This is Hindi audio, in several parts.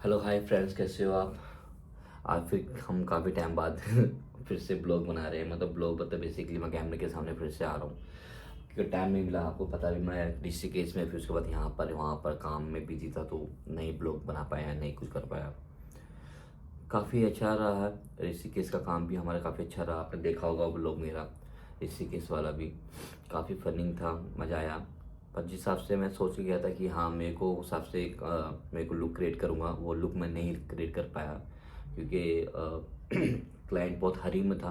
हेलो हाय फ्रेंड्स, कैसे हो आप। आज फिर हम काफ़ी टाइम बाद फिर से ब्लॉग बना रहे हैं। ब्लॉग बेसिकली मैं कैमरे के सामने फिर से आ रहा हूँ क्योंकि टाइम नहीं मिला। आपको पता भी, मैं ऋषिकेश में, फिर उसके बाद यहाँ पर वहाँ पर काम में बिजी था, तो नहीं ब्लॉग बना पाया, नहीं कुछ कर पाया। काफ़ी अच्छा रहा ऋषिकेश का काम भी हमारा, काफ़ी अच्छा रहा। आपने देखा होगा ब्लॉग मेरा ऋषिकेश वाला भी काफ़ी फनिंग था, मज़ा आया। पर जिस हिसाब से मैं सोच के गया था कि हाँ मेरे को उस हिसाब से मेरे को लुक क्रिएट करूँगा, वो लुक मैं नहीं क्रिएट कर पाया क्योंकि क्लाइंट बहुत हरी में था।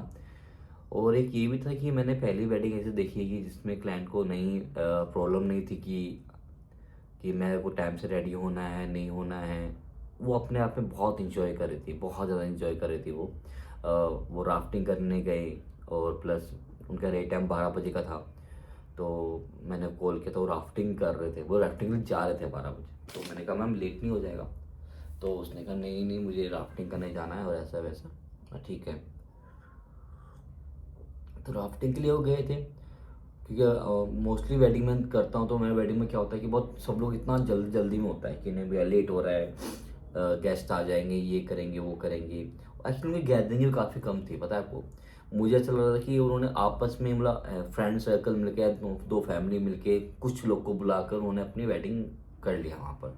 और एक ये भी था कि मैंने पहली वेडिंग ऐसे देखी है कि जिसमें क्लाइंट को नहीं प्रॉब्लम नहीं थी कि मेरे को टाइम से रेडी होना है, नहीं होना है। वो अपने आप में बहुत इंजॉय कर रही थी, बहुत ज़्यादा इंजॉय कर रही थी वो राफ्टिंग करने गए। और प्लस उनका रेट टाइम 12 बजे का था, तो मैंने कॉल किया तो वो राफ्टिंग कर रहे थे, वो राफ्टिंग में जा रहे थे 12 बजे। तो मैंने कहा मैम लेट नहीं हो जाएगा। तो उसने कहा नहीं नहीं, मुझे राफ्टिंग करने जाना है और ऐसा वैसा। ठीक है। तो राफ्टिंग के लिए वो गए थे क्योंकि मोस्टली वेडिंग में करता हूँ, तो मेरे वेडिंग में क्या होता है कि बहुत सब लोग इतना जल्दी जल्दी में होता है कि नहीं भैया लेट हो रहा है, गेस्ट आ जाएंगे, ये करेंगे वो करेंगे। एक्चुअली उनकी गैदरिंग भी काफ़ी कम थी, पता है आपको। मुझे ऐसा लग रहा था कि उन्होंने आपस में मतलब फ्रेंड सर्कल मिलके, दो फैमिली मिलके, कुछ लोग को बुलाकर उन्होंने अपनी वेडिंग कर लिया वहाँ पर।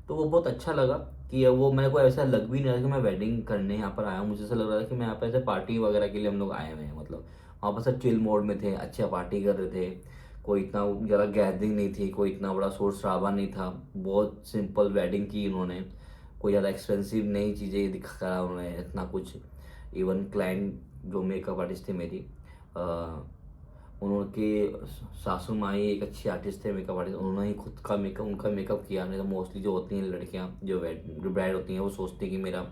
तो वो बहुत अच्छा लगा कि वो मेरे को ऐसा लग भी नहीं रहा कि मैं वेडिंग करने यहाँ पर आया हूँ। मुझे ऐसा लग रहा था कि मैं यहाँ पर ऐसे पार्टी वगैरह के लिए हम लोग आए हुए हैं। वहाँ पर सब चिल मोड में थे, अच्छा पार्टी कर रहे थे। कोई इतना ज़्यादा गैदरिंग नहीं थी, कोई इतना बड़ा शोर शराबा नहीं था। बहुत सिंपल वेडिंग की उन्होंने, कोई ज़्यादा एक्सपेंसिव नई चीज़ें दिखा उन्होंने इतना कुछ। इवन क्लाइंट जो मेकअप आर्टिस्ट थे मेरी, उनके सासू माँ ही एक अच्छी आर्टिस्ट थे, मेकअप आर्टिस्ट। उन्होंने ही खुद का मेकअप, उनका मेकअप किया। नहीं तो मोस्टली जो होती हैं लड़कियाँ, जो ब्राइड होती हैं, वो सोचती हैं कि मेरा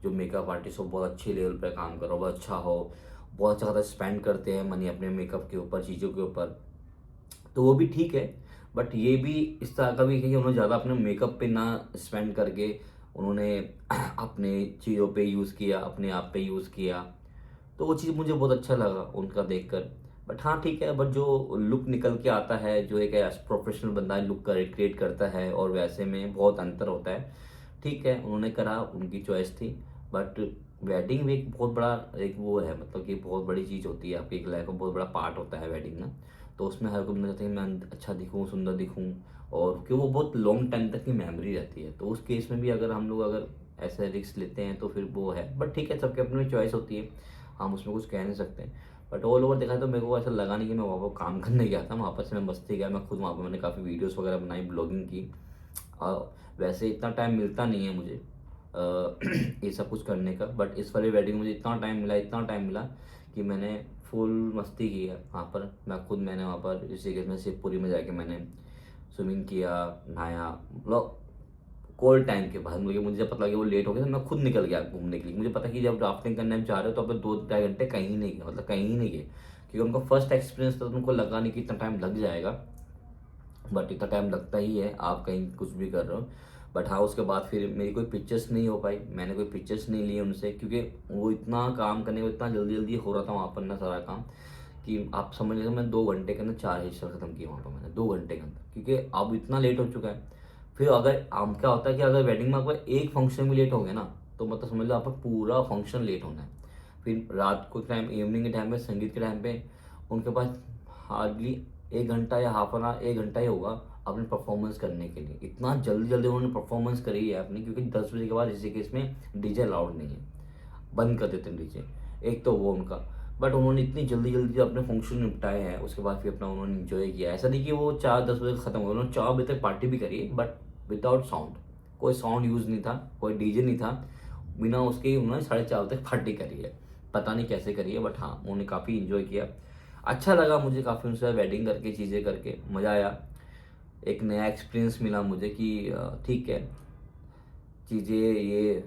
जो मेकअप आर्टिस्ट हो बहुत अच्छे लेवल पर काम करो, बहुत अच्छा हो। बहुत ज़्यादा स्पेंड करते हैं मनी अपने मेकअप के ऊपर, चीज़ों के ऊपर। तो वो भी ठीक है, बट ये भी इस तरह का भी है कि उन्होंने ज़्यादा अपने मेकअप पे ना स्पेंड करके उन्होंने अपने चीज़ों पे यूज़ किया, अपने आप पे यूज़ किया। तो वो चीज़ मुझे बहुत अच्छा लगा उनका देखकर। बट हाँ ठीक है, बट जो लुक निकल के आता है, जो एक प्रोफेशनल बंदा लुक क्रिएट करता है और वैसे में बहुत अंतर होता है। ठीक है, उन्होंने करा, उनकी चॉइस थी। बट वेडिंग भी एक बहुत बड़ा एक वो है, कि बहुत बड़ी चीज़ होती है, आपकी एक लाइफ का बहुत बड़ा पार्ट होता है वेडिंग ना। तो उसमें हर कोई बंदा चाहता है कि मैं अच्छा दिखूँ, सुंदर दिखूँ, और कि वो बहुत लॉन्ग टाइम तक की मेमोरी रहती है। तो उस केस में भी अगर हम लोग अगर ऐसे रिस्क लेते हैं तो फिर वो है। बट ठीक है, सबके अपनी चॉइस होती है, हम उसमें कुछ कह नहीं सकते। बट ऑल ओवर देखा तो मेरे को ऐसा लगा नहीं कि मैं वहाँ पर काम करने गया था। वहाँ पर से मैं मस्ती गया, मैं खुद वहाँ पर मैंने काफ़ी वीडियोस वगैरह बनाई, ब्लॉगिंग की। वैसे इतना टाइम मिलता नहीं है मुझे ये सब कुछ करने का। बट इस वाली वेडिंग में मुझे इतना टाइम मिला, इतना टाइम मिला कि मैंने फुल मस्ती की है वहाँ पर। मैंने वहाँ पर ऋषिकेश में शिवपुरी में जाके मैंने स्विमिंग किया, नहाया। मतलब कोल्ड टाइम के बाद मुझे जब पता लगा कि वो लेट हो गया तो मैं खुद निकल गया घूमने के लिए। मुझे पता कि जब राफ्टिंग करने हम जा रहे हो तो आप 2-2.5 घंटे कहीं नहीं गए, कहीं ही नहीं गए, क्योंकि उनका फर्स्ट एक्सपीरियंस था, तो उनको लगा नहीं कि इतना टाइम लग जाएगा। बट इतना टाइम लगता ही है आप कहीं कुछ भी कर रहे हो। बट हाँ, उसके बाद फिर मेरी कोई पिक्चर्स नहीं हो पाई, मैंने कोई पिक्चर्स नहीं लिए उनसे, क्योंकि वो इतना काम करने को इतना जल्दी जल्दी हो रहा था वहाँ पर ना सारा काम, कि आप समझ लीजिए मैं 2 घंटे के अंदर 4 हिस्सा खत्म किया वहाँ पर मैंने 2 घंटे के अंदर, क्योंकि अब इतना लेट हो चुका है। फिर अगर आम क्या होता है कि अगर वेडिंग में आपका एक फंक्शन भी लेट हो गया ना, तो समझ लो आपका पूरा फंक्शन लेट होना है। फिर रात को टाइम, इवनिंग के टाइम पे, संगीत के टाइम पे उनके पास हार्डली 1 घंटा या हाफ एन आवर, 1 घंटा ही होगा अपने परफॉर्मेंस करने के लिए। इतना जल्दी जल्दी उन्होंने परफॉर्मेंस करी है अपनी, क्योंकि 10 बजे के बाद ऋषिकेश में डीजे अलाउड नहीं है, बंद कर देते हैं डीजे। एक तो वो उनका। बट उन्होंने इतनी जल्दी जल्दी अपने फंक्शन निपटाए हैं, उसके बाद फिर अपना उन्होंने इंजॉय किया। ऐसा नहीं कि वो 4-10 बजे खत्म हो गया, उन्होंने 4 बजे तक पार्टी भी करी, बट विदाउट साउंड। कोई साउंड यूज़ नहीं था, कोई डीजे नहीं था, बिना उसके ही उन्होंने 4:30 तक पार्टी करी है। पता नहीं कैसे करी है, बट हाँ उन्होंने काफ़ी इंजॉय किया। अच्छा लगा मुझे काफ़ी उनसे वेडिंग करके, चीज़ें करके मज़ा आया। एक नया एक्सपीरियंस मिला मुझे कि ठीक है, चीज़ें ये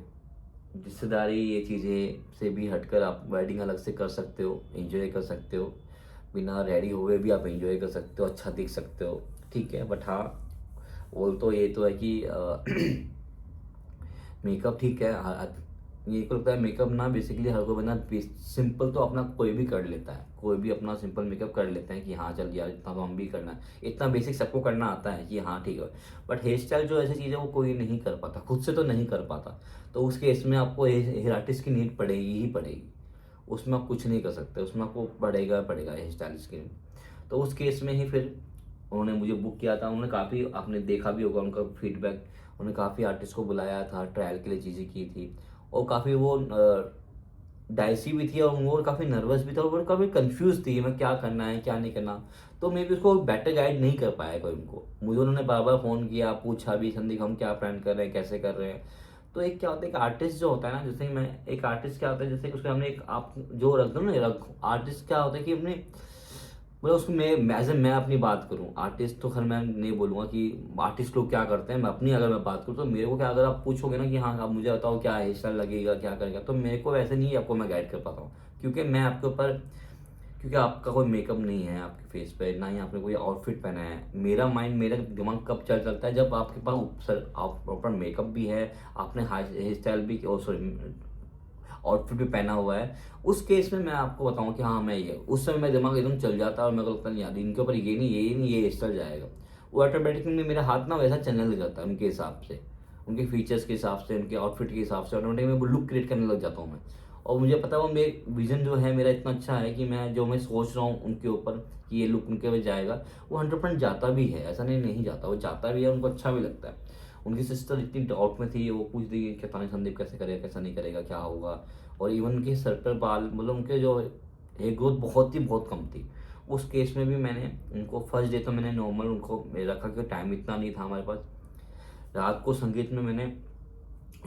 रिश्तेदारी, ये चीज़ें से भी हटकर आप वेडिंग अलग से कर सकते हो, एंजॉय कर सकते हो। बिना रेडी हुए भी आप एंजॉय कर सकते हो, अच्छा दिख सकते हो। ठीक है, बट हाँ बोल तो ये तो है कि मेकअप ठीक है, मेरे को लगता है मेकअप ना बेसिकली हर कोई बंदा सिंपल तो अपना कोई भी कर लेता है, कोई भी अपना सिंपल मेकअप कर लेते हैं कि हाँ चल यार इतना तो हम भी करना है, इतना बेसिक सबको करना आता है कि हाँ ठीक है। बट हेयर स्टाइल जो ऐसी चीज़ है वो कोई नहीं कर पाता, खुद से तो नहीं कर पाता। तो उस केस में आपको हेयर आर्टिस्ट की नीड पड़ेगी ही पड़ेगी, उसमें आप कुछ नहीं कर सकते, उसमें आपको पड़ेगा पड़ेगा हेयर स्टाइलिस्ट की। तो उस केस में ही फिर उन्होंने मुझे बुक किया था। उन्होंने काफ़ी, आपने देखा भी होगा उनका फीडबैक, उन्होंने काफ़ी आर्टिस्ट को बुलाया था, ट्रायल के लिए चीज़ें की थी। और काफ़ी वो डाइसी भी थी, और वो काफ़ी नर्वस भी था, और वो काफ़ी कंफ्यूज थी कि मैं क्या करना है क्या नहीं करना। तो मैं भी उसको बेटर गाइड नहीं कर पाया कोई उनको। मुझे उन्होंने बार बार फ़ोन किया, पूछा भी, संदीप हम क्या प्लान कर रहे हैं, कैसे कर रहे हैं। तो एक क्या होता है, एक आर्टिस्ट जो होता है ना, जैसे मैं एक आर्टिस्ट क्या होता है, जैसे उसके हमने एक आप जो रख दो ना, रख आर्टिस्ट क्या होता है कि अपने मतलब उसको मैं अपनी बात करूं, आर्टिस्ट तो खैर मैं नहीं बोलूंगा कि आर्टिस्ट लोग क्या करते हैं, मैं अपनी अगर मैं बात करूं तो मेरे को क्या, अगर आप पूछोगे ना कि हाँ आप मुझे बताओ क्या हेयर स्टाइल लगेगा क्या करेगा, तो मेरे को वैसे नहीं आपको मैं गाइड कर पाता हूँ। क्योंकि मैं आपके ऊपर, क्योंकि आपका कोई मेकअप नहीं है आपके फेस पे, ना ही आपने कोई आउटफिट पहना है। मेरा माइंड, मेरा दिमाग कब चलता है, जब आपके पास सर आप प्रॉपर मेकअप भी है, आपने हेयर स्टाइल भी, सॉरी आउटफिट भी पहना हुआ है, उस केस में मैं आपको बताऊं कि हाँ मैं ये, उस समय मेरा दिमाग एकदम चल जाता है और मेरे को लगता नहीं यार इनके ऊपर ये नहीं, ये नहीं, ये हेयर स्टाइल जाएगा। वो ऑटोमेटिकली मेरा हाथ ना वैसा चलने लग जाता है उनके हिसाब से, उनके फीचर्स के हिसाब से, उनके आउटफिट के हिसाब से ऑटोमेटिक मैं लुक क्रिएट करने लग जाता हूँ मैं। और मुझे पता है वो मेरे विजन जो है मेरा इतना अच्छा है कि मैं जो मैं सोच रहा हूँ उनके ऊपर कि ये लुक उनके पे जाएगा, वो 100% जाता भी है, ऐसा नहीं नहीं जाता, वो जाता भी है, उनको अच्छा भी लगता है। उनकी सिस्टर इतनी डाउट में थी, वो पूछ रही कि पता नहीं संदीप कैसे करेगा कैसा नहीं करेगा क्या होगा। और इवन उनके सर पर बाल, मतलब उनके जो हेयर ग्रोथ बहुत कम थी। उस केस में भी मैंने उनको फर्स्ट डे तो मैंने नॉर्मल उनको रखा, क्योंकि टाइम इतना नहीं था हमारे पास। रात को संगीत में मैंने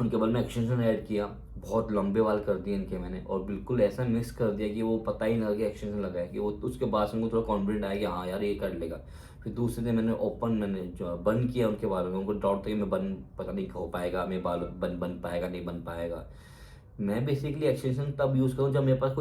उनके बाल में एक्सटेंशन ऐड किया, बहुत लंबे बाल कर दिए इनके मैंने, और बिल्कुल ऐसा मिक्स कर दिया कि वो पता ही ना लगे एक्सटेंशन लगा है, कि वो उसके बाद से उनको थोड़ा कॉन्फिडेंट आया कि हाँ यार ये कर लेगा। फिर दूसरे दिन मैंने ओपन, मैंने जो बंद किया उनके बालों में, उनको डाउट था कि मैं बन पता नहीं हो पाएगा, मेरे बाल बन पाएगा नहीं बन पाएगा। मैं बेसिकली एक्सटेंशन तब यूज़ करूँ जब मेरे पास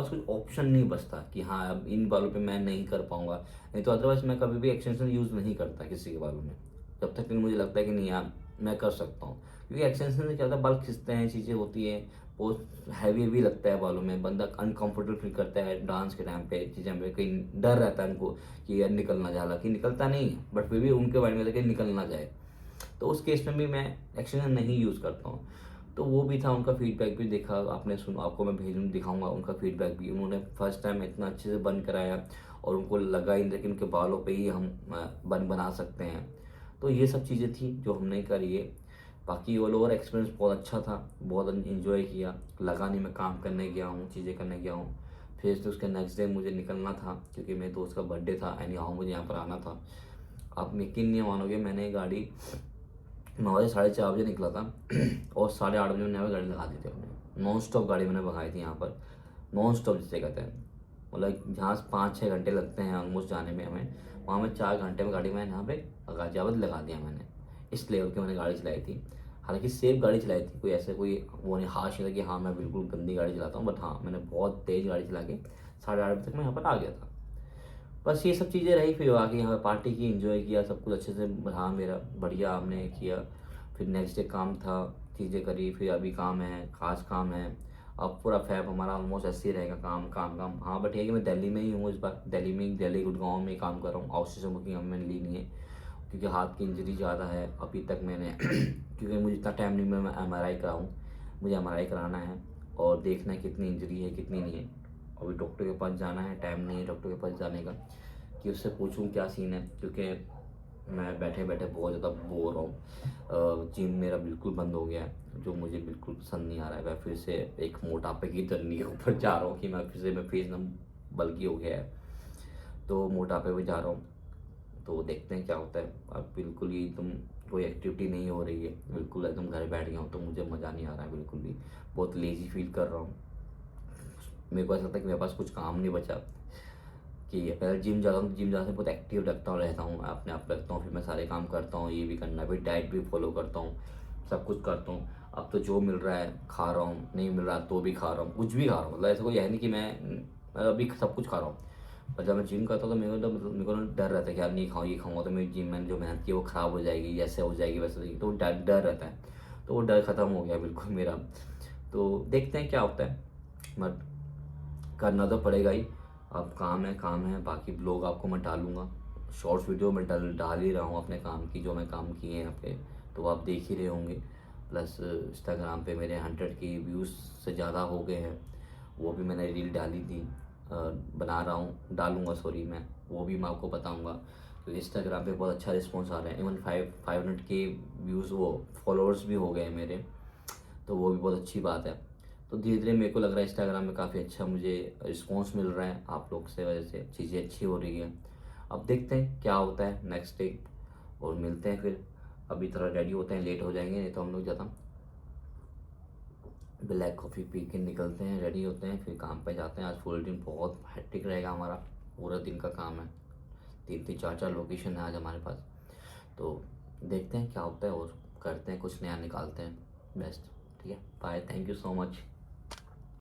कोई ऑप्शन नहीं बचता कि हाँ अब इन बालों पे मैं नहीं कर पाऊंगा। नहीं तो अदरवाइज मैं कभी भी एक्सटेंशन यूज़ नहीं करता किसी के बालों में, जब तक कि मुझे लगता है कि नहीं यार मैं कर सकता हूँ। क्योंकि एक्सटेंशन से क्या होता है, बाल खिंचते हैं, चीज़ें होती हैं, बहुत हैवी भी लगता है बालों में, बंदा अनकंफर्टेबल फील करता है डांस के टाइम पे, चीज़ें में कहीं डर रहता है उनको कि यार निकल ना जाए, हालांकि निकलता नहीं है बट फिर भी उनके माइंड में था कि निकल ना जाए। तो उस केस में भी मैं एक्सटेंशन नहीं यूज़ करता हूँ। तो वो भी था, उनका फीडबैक भी देखा आपने, सुना, आपको मैं भेजूँ दिखाऊंगा उनका फीडबैक भी। उन्होंने फर्स्ट टाइम इतना अच्छे से बन कराया, और उनको लगा ही नहीं कि उनके बालों पे ही हम बन बना सकते हैं। तो ये सब चीज़ें थी जो हमने करी है। बाकी ऑल ओवर एक्सपीरियंस बहुत अच्छा था, बहुत इन्जॉय किया, लगा नहीं मैं काम करने गया हूँ, चीज़ें करने गया हूँ। फिर तो उसके नेक्स्ट डे मुझे निकलना था, क्योंकि मेरे दोस्त का बर्थडे था, एनी हाउ मुझे यहाँ पर आना था। आप यकीन नहीं मानोगे, मैंने गाड़ी 9 से 4:30 बजे निकला था और 8:30 बजे मैंने यहाँ पर गाड़ी लगा दी थी अपने, नॉन स्टॉप गाड़ी मैंने भगाई थी यहाँ पर, नॉन स्टॉप जिसे कहते हैं। मतलब जहाँ 5-6 घंटे लगते हैं ऑलमोस्ट जाने में हमें, वहाँ में 4 घंटे में गाड़ी मैंने यहाँ पे गाजियाबाद लगा दिया मैंने। इस लेवल की मैंने गाड़ी चलाई थी। हालांकि सेफ गाड़ी चलाई थी, कोई ऐसे कोई वो नहीं, हाश नहीं था कि हाँ मैं बिल्कुल गंदी गाड़ी चलाता हूँ, बट हाँ मैंने बहुत तेज़ गाड़ी चला के 8:30 बजे तक मैं यहाँ पर आ गया था। बस ये सब चीज़ें रही, फिर आके यहाँ पार्टी की, एंजॉय किया, सब कुछ अच्छे से रहा मेरा, बढ़िया हमने किया। फिर नेक्स्ट डे काम था, चीज़ें करी, फिर अभी काम है, खास काम है। अब पूरा फैब हमारा ऑलमोस्ट ऐसे ही रहेगा, काम काम काम। हाँ बट ये है कि मैं दिल्ली में ही हूँ इस बार, दिल्ली गुड़गांव में ही काम कर रहा हूँ, आउटस्टेशन बुकिंग अब मैंने ली नहीं है, क्योंकि हाथ की इंजरी ज़्यादा है अभी तक मैंने क्योंकि मुझे इतना टाइम नहीं, मैं MRI कराऊँ, मुझे MRI कराना है और देखना है कितनी इंजरी है कितनी नहीं है। अभी डॉक्टर के पास जाना है, टाइम नहीं है डॉक्टर के पास जाने का कि उससे पूछूं क्या सीन है, क्योंकि मैं बैठे बैठे बहुत ज़्यादा बोर हूँ। जिम मेरा बिल्कुल बंद हो गया है, जो मुझे बिल्कुल पसंद नहीं आ रहा है। मैं फिर से एक मोटापे की जर्नी के ऊपर जा रहा हूँ कि मैं फिर से, मैं फेस एकदम बल्कि हो गया है, तो मोटापे पे जा रहा हूँ। तो देखते हैं क्या होता है। अब बिल्कुल ही तुम कोई एक्टिविटी नहीं हो रही है, बिल्कुल एकदम घर बैठ गया हूँ, तो मुझे मज़ा नहीं आ रहा है बिल्कुल भी, बहुत लेजी फील कर रहा हूँ। मेरे को ऐसा लगता है कि मेरे पास कुछ काम नहीं बचा, कि पहले जिम जाता हूँ तो जिम जाने से बहुत एक्टिव लगता हूँ, रहता हूँ, अपने आप लगता हूँ, फिर मैं सारे काम करता हूँ, ये भी करना है, फिर डाइट भी फॉलो करता हूँ, सब कुछ करता हूँ। अब तो जो मिल रहा है खा रहा हूँ, नहीं मिल रहा तो भी खा रहा हूँ, कुछ भी खा रहा हूँ, मतलब ऐसा कोई है नहीं कि मैं अभी सब कुछ खा रहा हूँ। पर जब मैं जिम करता हूँ तो मेरे को तो मतलब मेरे को ना डर रहता है कि यार नहीं खाऊँ, ये खाऊंगा तो मेरी जिम मैंने जो मेहनत की वो ख़राब हो जाएगी, ऐसे हो जाएगी वैसे हो जाएगी, तो डर डर रहता है। तो वो डर ख़त्म हो गया बिल्कुल मेरा। तो देखते हैं क्या होता है, बट करना तो पड़ेगा ही। अब काम है, बाकी ब्लॉग आपको मैं डालूंगा, शॉर्ट्स वीडियो में डाल ही रहा हूँ अपने काम की, जो मैं काम किए हैं अपने, तो आप देख ही रहे होंगे। प्लस इंस्टाग्राम पे मेरे 100 के व्यूज़ से ज़्यादा हो गए हैं, वो भी मैंने रील डाली थी, बना रहा हूँ, डालूंगा सॉरी मैं, वो भी मैं आपको बताऊंगा, क्योंकि इंस्टाग्राम पे बहुत अच्छा रिस्पॉन्स आ रहा है। इवन 500 के व्यूज़, वो फॉलोअर्स भी हो गए हैं मेरे, तो वो भी बहुत अच्छी बात है। तो धीरे धीरे मेरे को लग रहा है इंस्टाग्राम में काफ़ी अच्छा मुझे रिस्पॉन्स मिल रहा है, आप लोग से वजह से चीज़ें अच्छी हो रही है। अब देखते हैं क्या होता है नेक्स्ट डे, और मिलते हैं फिर। अभी थोड़ा रेडी होते हैं, लेट हो जाएंगे, नहीं तो हम लोग ज़्यादा ब्लैक कॉफ़ी पी के निकलते हैं, रेडी होते हैं, फिर काम पे जाते हैं। आज फुल दिन बहुत हैट्रिक रहेगा हमारा, पूरा दिन का काम है, 3-4 लोकेशन है आज हमारे पास। तो देखते हैं क्या होता है, और करते हैं कुछ नया, निकालते हैं बेस्ट। ठीक है, bye, thank you so much.